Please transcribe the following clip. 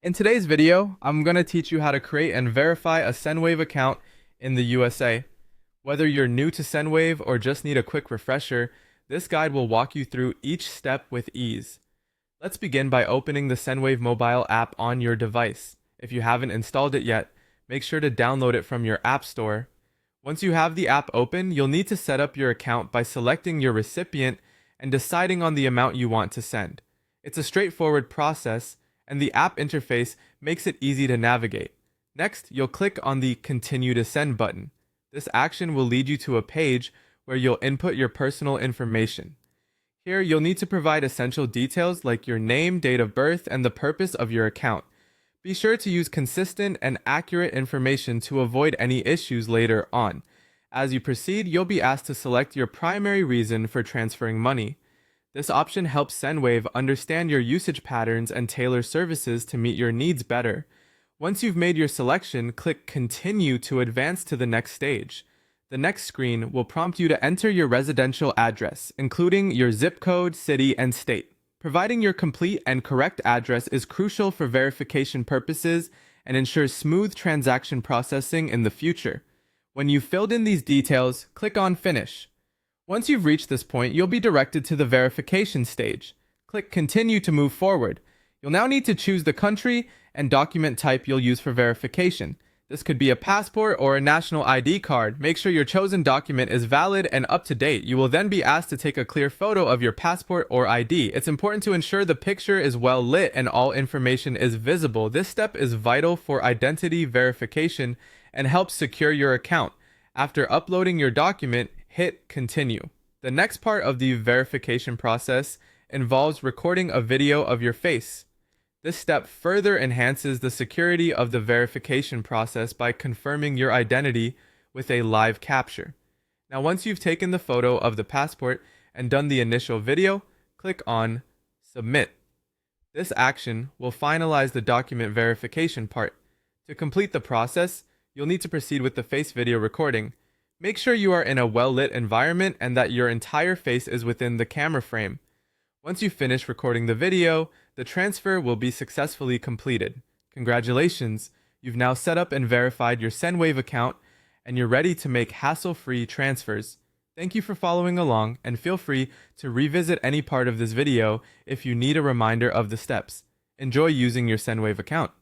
In today's video, I'm going to teach you how to create and verify a Sendwave account in the USA. Whether you're new to Sendwave or just need a quick refresher, this guide will walk you through each step with ease. Let's begin by opening the Sendwave mobile app on your device. If you haven't installed it yet, make sure to download it from your app store. Once you have the app open, you'll need to set up your account by selecting your recipient and deciding on the amount you want to send. It's a straightforward process, and the app interface makes it easy to navigate. Next, you'll click on the Continue to Send button. This action will lead you to a page where you'll input your personal information. Here, you'll need to provide essential details like your name, date of birth, and the purpose of your account. Be sure to use consistent and accurate information to avoid any issues later on. As you proceed, you'll be asked to select your primary reason for transferring money. This option helps Sendwave understand your usage patterns and tailor services to meet your needs better. Once you've made your selection, click Continue to advance to the next stage. The next screen will prompt you to enter your residential address, including your zip code, city, and state. Providing your complete and correct address is crucial for verification purposes and ensures smooth transaction processing in the future. When you've filled in these details, click on Finish. Once you've reached this point, you'll be directed to the verification stage. Click Continue to move forward. You'll now need to choose the country and document type you'll use for verification. This could be a passport or a national ID card. Make sure your chosen document is valid and up to date. You will then be asked to take a clear photo of your passport or ID. It's important to ensure the picture is well lit and all information is visible. This step is vital for identity verification and helps secure your account. After uploading your document, hit Continue. The next part of the verification process involves recording a video of your face. This step further enhances the security of the verification process by confirming your identity with a live capture. Now, once you've taken the photo of the passport and done the initial video, click on Submit. This action will finalize the document verification part. To complete the process, you'll need to proceed with the face video recording. Make sure you are in a well-lit environment and that your entire face is within the camera frame. Once you finish recording the video, the transfer will be successfully completed. Congratulations! You've now set up and verified your Sendwave account, and you're ready to make hassle-free transfers. Thank you for following along, and feel free to revisit any part of this video if you need a reminder of the steps. Enjoy using your Sendwave account.